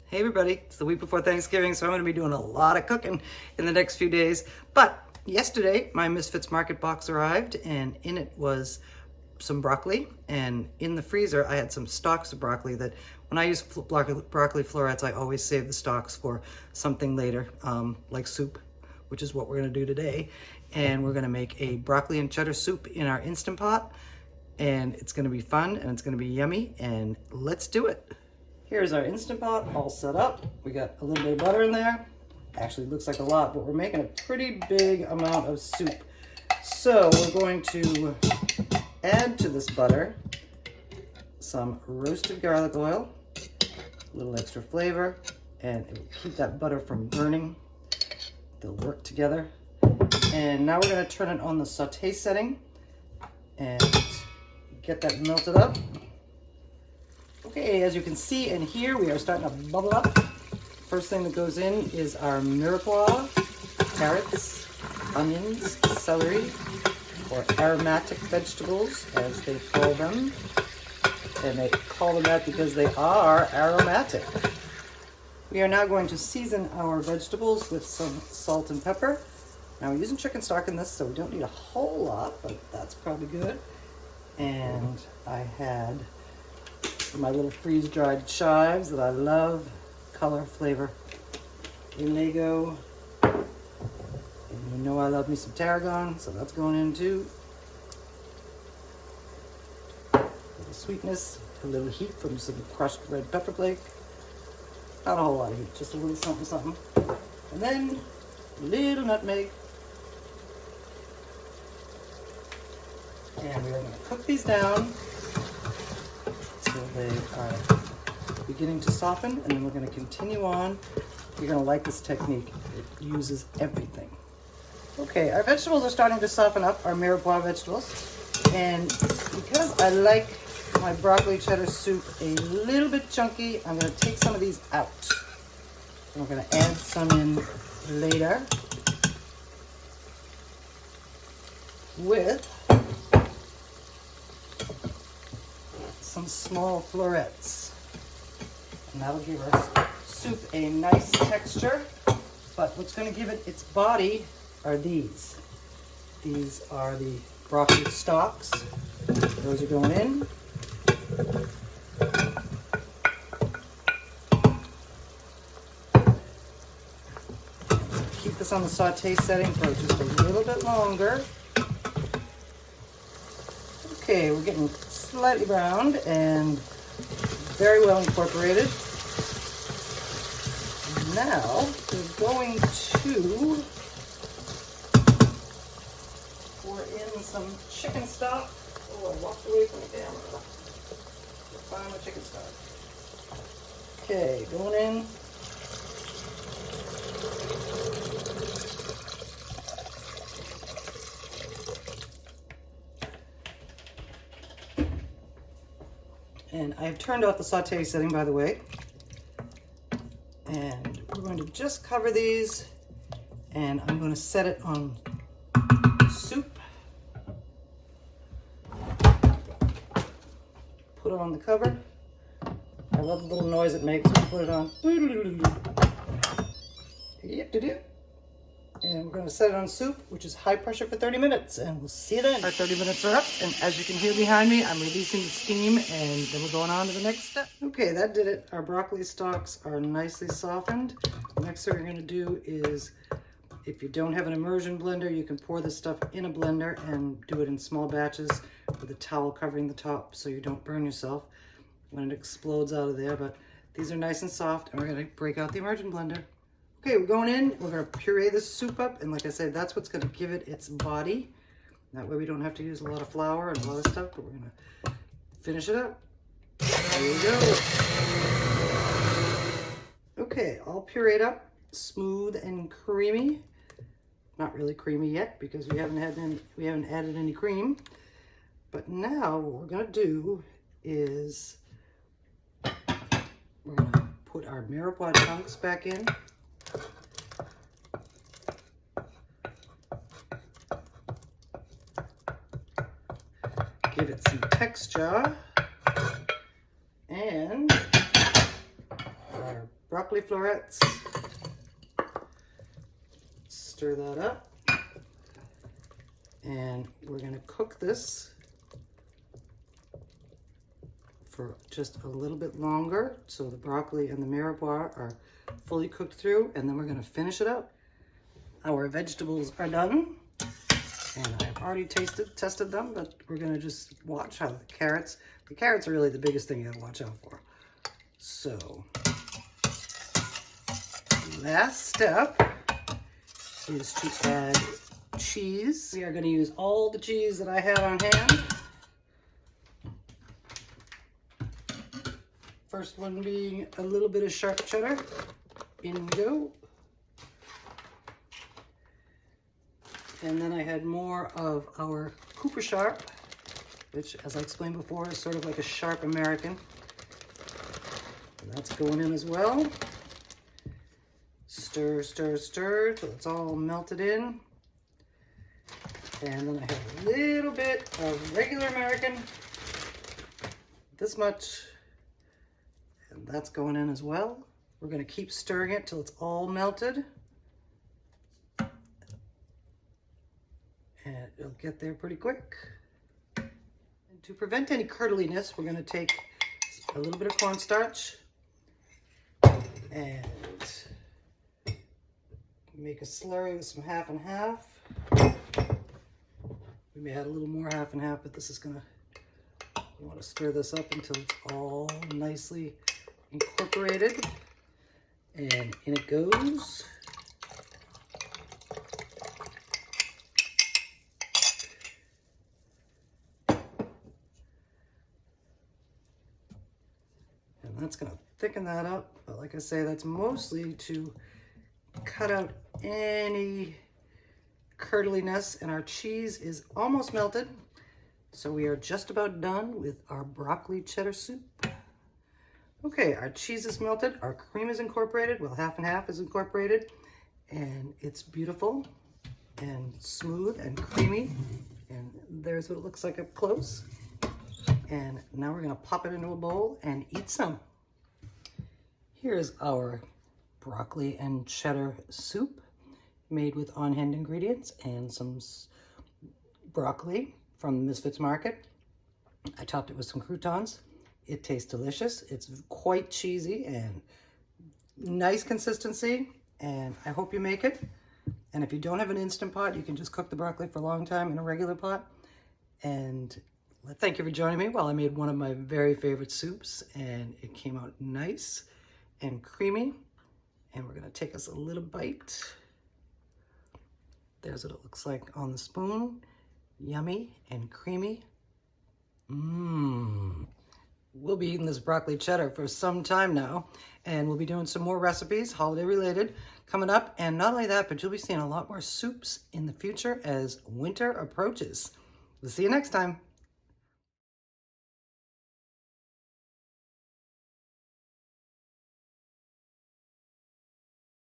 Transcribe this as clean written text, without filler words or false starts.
Hey everybody, it's the week before Thanksgiving, so I'm going to be doing a lot of cooking in the next few days. But yesterday, my Misfits Market box arrived, and in it was some broccoli, and in the freezer I had some stalks of broccoli that when I use broccoli florets, I always save the stalks for something later, like soup, which is what we're going to do today. And we're going to make a broccoli and cheddar soup in our Instant Pot, and it's going to be fun, and it's going to be yummy, and let's do it. Here's our Instant Pot all set up. We got a little bit of butter in there. Actually, it looks like a lot, but we're making a pretty big amount of soup. So we're going to add to this butter some roasted garlic oil, a little extra flavor, and it will keep that butter from burning. They'll work together. And now we're going to turn it on the saute setting and get that melted up. Okay, as you can see and hear, we are starting to bubble up. First thing that goes in is our mirepoix, carrots, onions, celery, or aromatic vegetables, as they call them. And they call them that because they are aromatic. We are now going to season our vegetables with some salt and pepper. Now we're using chicken stock in this, so we don't need a whole lot, but that's probably good. And I had my little freeze-dried chives that I love, color, flavor. In they go. And you know I love me some tarragon, so that's going in too. A little sweetness, a little heat from some crushed red pepper flake. Not a whole lot of heat, just a little something, something. And then a little nutmeg. And we are going to cook these down so they are beginning to soften, and then we're going to continue on. You're going to like this technique. It uses everything. Okay, our vegetables are starting to soften up, our mirepoix vegetables. And because I like my broccoli cheddar soup a little bit chunky, I'm going to take some of these out. And we're going to add some in later with some small florets, and that'll give our soup a nice texture. But what's going to give it its body are these. These are the broccoli stalks. Those are going in. Keep this on the saute setting for just a little bit longer. Okay, we're getting slightly browned and very well incorporated. Now we're going to pour in some chicken stock. Oh, I walked away from the camera. Find my chicken stock. Okay, going in. And I've turned off the saute setting, by the way. And we're going to just cover these, and I'm going to set it on soup. Put it on the cover. I love the little noise it makes when you put it on. And we're going to set it on soup, which is high pressure, for 30 minutes, and we'll see you then. Our 30 minutes are up, and as you can hear behind me, I'm releasing the steam, and then we're going on to the next step. Okay, that did it. Our broccoli stalks are nicely softened. The next thing we're going to do is, if you don't have an immersion blender, you can pour this stuff in a blender and do it in small batches with a towel covering the top so you don't burn yourself when it explodes out of there. But these are nice and soft, and we're going to break out the immersion blender. Okay, we're going in, we're going to puree this soup up, and like I said, that's what's going to give it its body. That way we don't have to use a lot of flour and a lot of stuff, but we're going to finish it up. There you go. Okay, all pureed up, smooth and creamy. Not really creamy yet because we haven't added any cream. But now what we're going to do is we're going to put our mirepoix chunks back in. Give it some texture. And our broccoli florets. Stir that up. And we're gonna cook this for just a little bit longer so the broccoli and the mirepoix are fully cooked through, and then we're gonna finish it up. Our vegetables are done, and I've already tested them, but we're gonna just watch how the carrots are really the biggest thing you gotta watch out for. So, last step is to add cheese. We are going to use all the cheese that I had on hand. First one being a little bit of sharp cheddar. In we go. And then I had more of our Cooper Sharp, which, as I explained before, is sort of like a sharp American. And that's going in as well. Stir, stir, stir till it's all melted in. And then I have a little bit of regular American, this much, and that's going in as well. We're going to keep stirring it till it's all melted. And it'll get there pretty quick. And to prevent any curdliness, we're going to take a little bit of cornstarch and make a slurry with some half and half. We may add a little more half and half, but this is gonna, you want to stir this up until it's all nicely incorporated. And in it goes. And that's gonna thicken that up, but like I say, that's mostly to cut out any curdliness, and our cheese is almost melted. So we are just about done with our broccoli cheddar soup. Okay, our cheese is melted, our cream is incorporated, well, half and half is incorporated, and it's beautiful and smooth and creamy. And there's what it looks like up close. And now we're gonna pop it into a bowl and eat some. Here's our broccoli and cheddar soup made with on-hand ingredients and some broccoli from the Misfits Market. I topped it with some croutons. It tastes delicious. It's quite cheesy and nice consistency, and I hope you make it. And if you don't have an Instant Pot, you can just cook the broccoli for a long time in a regular pot. And thank you for joining me while I made one of my very favorite soups, and it came out nice and creamy. And we're gonna take us a little bite. There's what it looks like on the spoon. Yummy and creamy. We'll be eating this broccoli cheddar for some time now, and we'll be doing some more recipes, holiday related, coming up. And not only that, but you'll be seeing a lot more soups in the future as winter approaches. We'll see you next time.